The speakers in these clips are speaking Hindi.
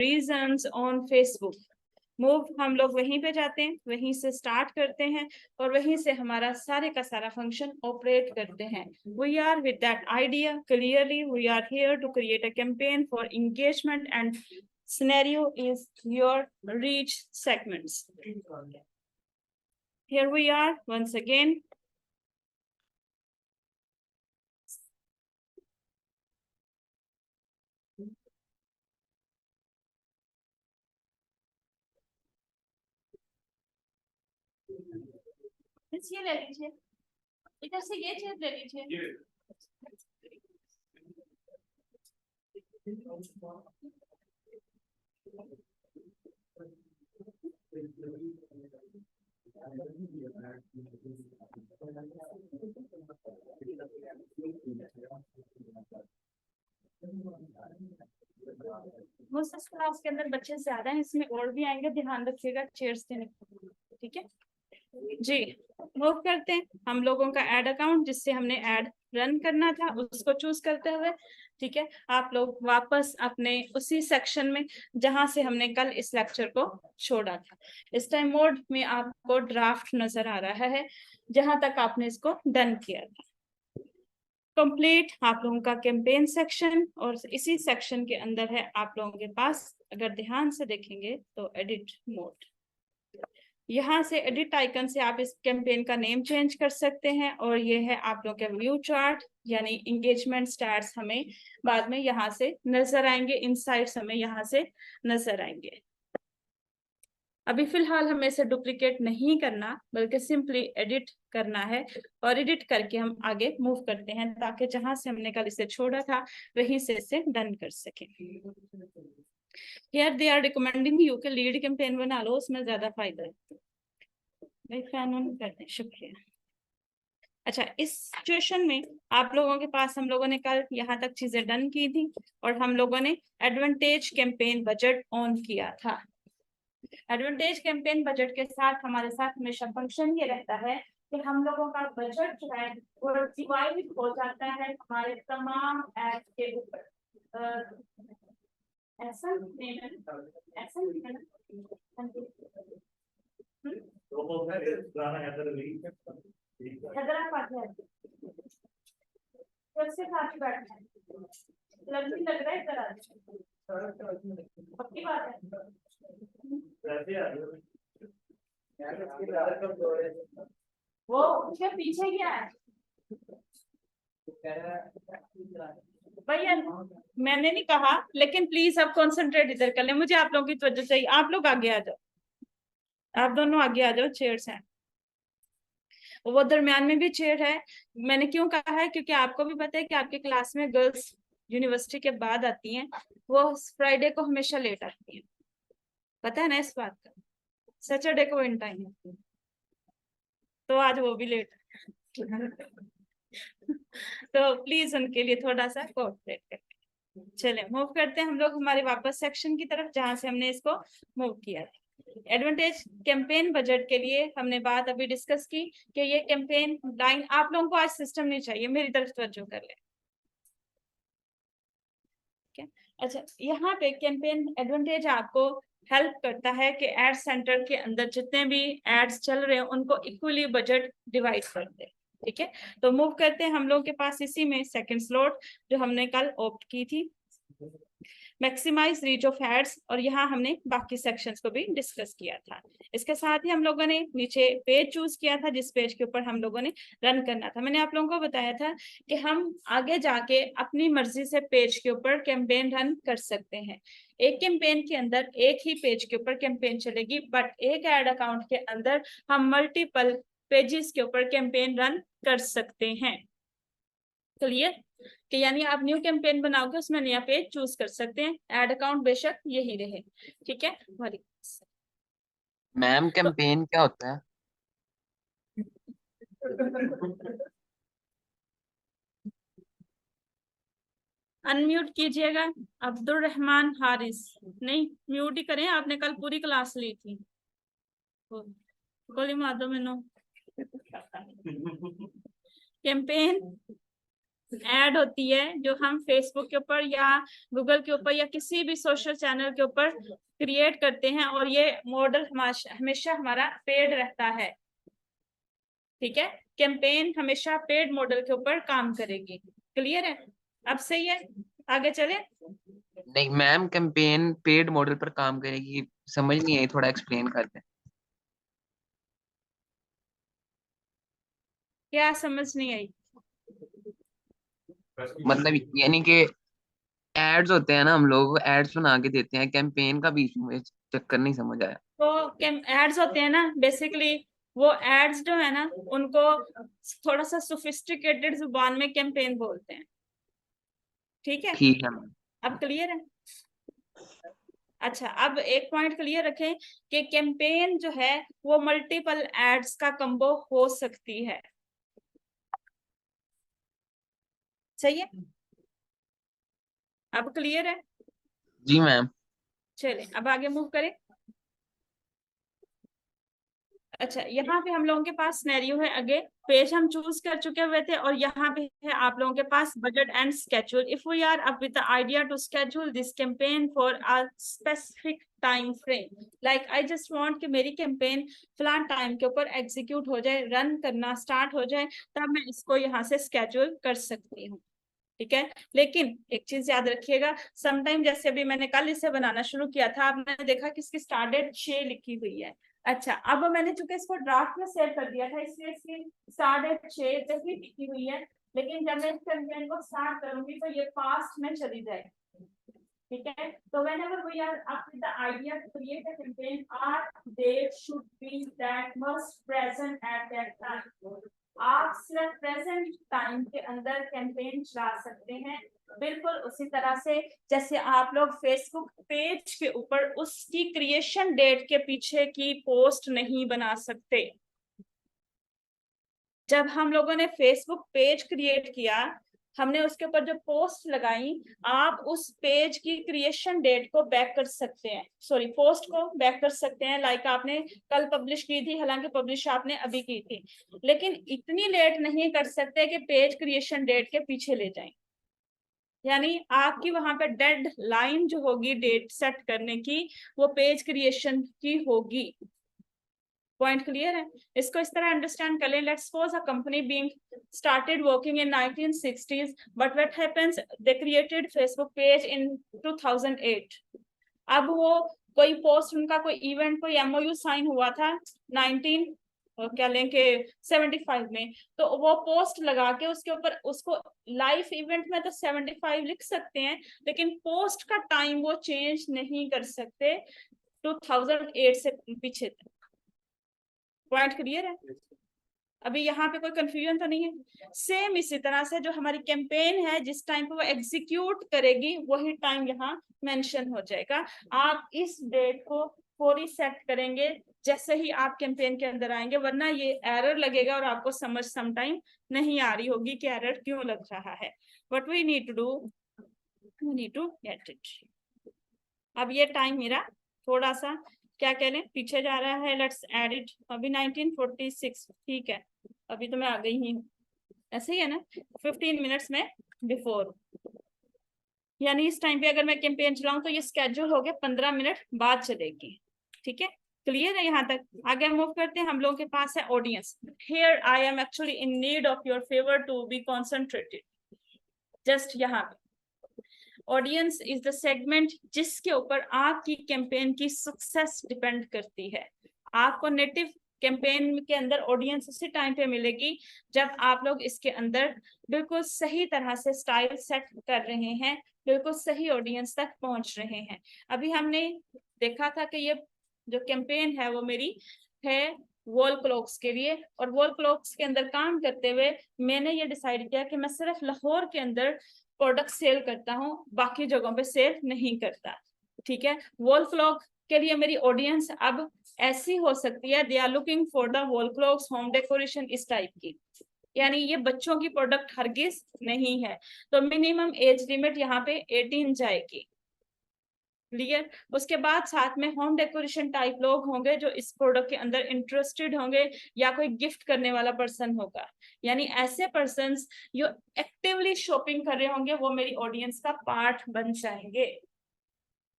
Regions on Facebook. मूव हम लोग वहीं पे जाते हैं, वहीं से स्टार्ट करते हैं और वहीं से हमारा सारे का सारा फंक्शन ऑपरेट करते हैं। We are with that idea clearly, we are here to create a campaign for engagement and scenario is your reach segments. Here we are once again. ये ले लीजिए, इधर से ये चीज ले लीजिए। उस क्लास के अंदर बच्चे ज्यादा हैं, इसमें और भी आएंगे, ध्यान रखिएगा चेयर्स देने, ठीक है जी। मूव करते हैं हम लोगों का ऐड अकाउंट जिससे हमने ऐड रन करना था उसको चूज करते हुए, ठीक है। आप लोग वापस अपने उसी सेक्शन में जहां से हमने कल इस लेक्चर को छोड़ा था। इस टाइम मोड में आपको ड्राफ्ट नजर आ रहा है जहां तक आपने इसको डन किया था। कंप्लीट आप लोगों का कैंपेन सेक्शन और इसी सेक्शन के अंदर है आप लोगों के पास, अगर ध्यान से देखेंगे तो एडिट मोड। यहाँ से एडिट आइकन से आप इस कैंपेन का नेम चेंज कर सकते हैं और ये है आप लोग के व्यू चार्ट, यानी इंगेजमेंट स्टैट्स हमें बाद में यहाँ से नजर आएंगे, इनसाइट्स हमें यहाँ से नजर आएंगे। अभी फिलहाल हमें इसे डुप्लीकेट नहीं करना बल्कि सिंपली एडिट करना है और एडिट करके हम आगे मूव करते हैं ताकि जहां से हमने कल इसे छोड़ा था वहीं से इसे डन कर सके। Here they are recommending you कि लीड कैंपेन बना लो, उसमें ज्यादा फायदा है। फैन ऑन करते हैं, शुक्रिया। अच्छा, इस सिचुएशन में आप लोगों के पास हम लोगों ने कल यहाँ तक चीजें डन की थी और हम लोगों ने एडवांटेज कैंपेन बजट ऑन किया था। एडवांटेज कैंपेन बजट के साथ हमारे साथ हमेशा फंक्शन ये रहता है कि हम लोगों का बजट जो है वो डिवाइड हो जाता है हमारे तमाम एड के ऊपर। ऐसा नहीं है, ऐसा नहीं है हैदराबाद कैसे साथ बैठना है, लग रहा है इधर पक्की बात है। वो उसके पीछे क्या है भैया, मैंने नहीं कहा, लेकिन प्लीज आप कंसंट्रेट इधर कर ले, मुझे आप लोगों की तवज्जो चाहिए। आप लोग आगे आ जाओ, आप दोनों आगे आ जाओ, चेयर्स हैं वो दरम्यान में भी चेयर है। मैंने क्यों कहा है, क्योंकि आपको भी पता है कि आपके क्लास में गर्ल्स यूनिवर्सिटी के बाद आती हैं, वो फ्राइडे को हमेशा लेट आती हैं, पता है ना इस बात का। सैटरडे को इन टाइम है तो आज वो भी लेट तो प्लीज उनके लिए थोड़ा सा कोऑपरेट करें। चले मूव करते हैं हम लोग हमारे वापस सेक्शन की तरफ जहां से हमने इसको मूव किया था। एडवांटेज कैंपेन बजट के लिए हमने बात अभी डिस्कस की कि ये कैंपेन लाइन, आप लोगों को आज सिस्टम नहीं चाहिए, मेरी तरफ तवज्जो कर ले। अच्छा, यहाँ पे कैंपेन एडवांटेज आपको हेल्प करता है कि एड सेंटर के अंदर जितने भी एड्स चल रहे हैं उनको इक्वली बजट डिवाइड कर दे, ठीक है। तो मूव करते हैं हम लोग के पास इसी में सेकंड स्लॉट जो हमने कल ऑप्ट की थी, मैक्सिमाइज रीच ऑफ एड्स, और यहाँ हमने बाकी सेक्शंस को भी डिस्कस किया था। इसके साथ ही हम लोगों ने नीचे पेज चूज किया था जिस पेज के ऊपर हम लोगों ने रन करना था। मैंने आप लोगों को बताया था कि हम आगे जाके अपनी मर्जी से पेज के ऊपर कैंपेन रन कर सकते हैं। एक कैंपेन के अंदर एक ही पेज के ऊपर कैंपेन चलेगी, बट एक एड अकाउंट के अंदर हम मल्टीपल पेजेस के ऊपर कैंपेन रन कर सकते हैं। क्लियर कि यानी आप न्यू कैंपेन बनाओगे उसमें नया पेज चूज कर सकते हैं, एड अकाउंट बेशक यही रहे, ठीक है। मैम कैंपेन क्या होता है? अनम्यूट कीजिएगा अब्दुल रहमान हारिस, नहीं म्यूट ही करें, आपने कल पूरी क्लास ली थी। गोली मार दो मैनो। कैंपेन ऐड होती है जो हम फेसबुक के ऊपर या गूगल के ऊपर या किसी भी सोशल चैनल के ऊपर क्रिएट करते हैं, और ये मॉडल हमेशा हमारा पेड रहता है। ठीक है, कैंपेन हमेशा पेड मॉडल के ऊपर काम करेगी। क्लियर है? अब सही है, आगे चले। नहीं मैम, कैंपेन पेड मॉडल पर काम करेगी, समझ नहीं आई, थोड़ा एक्सप्लेन करते हैं। क्या समझ नहीं आई? मतलब यानी कि एड्स होते हैं ना, हम लोग एड्स बना के देते हैं, कैंपेन का बीच में चक्कर नहीं समझ आया। तो एड्स होते हैं ना, बेसिकली वो एड्स जो है ना, उनको थोड़ा सा सोफिस्टिकेटेड जुबान में कैंपेन बोलते हैं। ठीक है, ठीक है मैम। अब क्लियर है? अच्छा, अब एक पॉइंट क्लियर रखें कि कैंपेन जो है वो मल्टीपल एड्स का कंबो हो सकती है। सही है, अब क्लियर है? जी मैम। चलिए अब आगे मूव करें। अच्छा, यहाँ पे हम लोगों के पास सिनेरियो है, आगे पेज हम चूज कर चुके हुए थे, और यहाँ पे है आप लोगों के पास budget and schedule. If we are up with the idea to schedule this campaign for a specific time frame, like I just want कि मेरी कैंपेन फलान टाइम के ऊपर एग्जीक्यूट हो जाए, रन करना स्टार्ट हो जाए, तब मैं इसको यहाँ से स्केड्यूल कर सकती हूँ। ठीक है, लेकिन एक चीज याद रखिएगा, समटाइम जैसे अभी मैंने कल इसे बनाना शुरू किया था, आपने देखा कि इसकी स्टार्ट डेट 6 लिखी हुई है। अच्छा, अब मैंने चूंकि इसको ड्राफ्ट में सेव कर दिया था, इसलिए इसकी स्टार्ट डेट 6 तक ही लिखी हुई है, लेकिन जब मैं इस कैंपेन को स्टार्ट करूंगी तो ये पास्ट में चली जाएगी। ठीक है, तो whenever we are up with the idea to create a campaign, our date should be that must present at that time. आप सिर्फ प्रेजेंट टाइम के अंदर कैंपेन चला सकते हैं, बिल्कुल उसी तरह से जैसे आप लोग फेसबुक पेज के ऊपर उसकी क्रिएशन डेट के पीछे की पोस्ट नहीं बना सकते। जब हम लोगों ने फेसबुक पेज क्रिएट किया, हमने उसके ऊपर जो पोस्ट लगाई, आप उस पेज की क्रिएशन डेट को बैक कर सकते हैं, सॉरी पोस्ट को बैक कर सकते हैं, लाइक आपने कल पब्लिश की थी, हालांकि पब्लिश आपने अभी की थी, लेकिन इतनी लेट नहीं कर सकते कि पेज क्रिएशन डेट के पीछे ले जाएं। यानी आपकी वहां पे डेड लाइन जो होगी डेट सेट करने की, वो पेज क्रिएशन की होगी। पॉइंट क्लियर है? इसको इस तरह अंडरस्टैंड कर लें, let's suppose a company being started working in 1960s, but what happens, they created Facebook page in 2008. अब वो कोई पोस्ट, उनका कोई इवेंट, कोई एमओयू साइन हुआ था 19 क्या लेंगे 75 में, तो वो पोस्ट लगा के उसके ऊपर उसको लाइव इवेंट में तो 75 लिख सकते हैं, लेकिन पोस्ट का टाइम वो चेंज नहीं कर सकते 2008 से पीछे तक। पॉइंट क्लियर है? अभी यहाँ पे कोई कंफ्यूजन तो नहीं है? सेम इसी तरह से जो हमारी कैंपेन है, जिस टाइम पे वो एग्जीक्यूट करेगी वही टाइम यहाँ मेंशन हो जाएगा। आप इस डेट को पूरी सेट करेंगे जैसे ही आप कैंपेन के अंदर आएंगे, वरना ये एरर लगेगा और आपको समझ समटाइम नहीं आ रही होगी कि एरर क्यों लग रहा है। What we need to do, we need to get it. अब ये टाइम मेरा थोड़ा सा क्या कह लें पीछे जा रहा है, लेट्स एड इट। अभी 1946, ठीक है, अभी तो मैं आ गई ही हूँ, ऐसे ही है ना, 15 मिनट्स में बिफोर, यानी इस टाइम पे अगर मैं कैंपेन चलाऊं तो ये स्केड्यूल हो गया 15 मिनट बाद चलेगी। ठीक है, क्लियर है यहाँ तक? आगे मूव करते हैं। हम लोगों के पास है audience. Here I am actually in need of your favour to be concentrated. Just यहाँ पे ऑडियंस इज द सेगमेंट जिसके ऊपर आपकी कैंपेन की सक्सेस डिपेंड करती है। आपको नेटिव कैंपेन के अंदर ऑडियंस उसी टाइम पे मिलेगी जब आप लोग इसके अंदर बिल्कुल सही तरह से स्टाइल सेट कर रहे हैं, बिल्कुल सही ऑडियंस तक पहुंच रहे हैं। अभी हमने देखा था कि ये जो कैंपेन है वो मेरी है वॉल क्लॉक्स के लिए, और वॉल क्लॉक्स के अंदर काम करते हुए मैंने ये डिसाइड किया कि मैं सिर्फ लाहौर के अंदर प्रोडक्ट सेल करता हूँ, बाकी जगहों पे सेल नहीं करता। ठीक है, वॉल क्लॉक के लिए मेरी ऑडियंस अब ऐसी हो सकती है, they are looking for the wall clocks home decoration इस टाइप की, यानी ये बच्चों की प्रोडक्ट हरगिज नहीं है, तो मिनिमम एज लिमिट यहाँ पे 18 जाएगी। क्लियर। उसके बाद साथ में होम डेकोरेशन टाइप लोग होंगे जो इस प्रोडक्ट के अंदर इंटरेस्टेड होंगे, या कोई गिफ्ट करने वाला पर्सन होगा, यानी ऐसे पर्सन्स जो एक्टिवली शॉपिंग कर रहे होंगे वो मेरी ऑडियंस का पार्ट बन जाएंगे।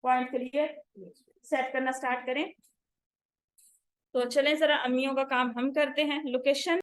पॉइंट क्लियर, सेट करना स्टार्ट करें। तो चलें जरा अम्मियों का काम हम करते हैं। लोकेशन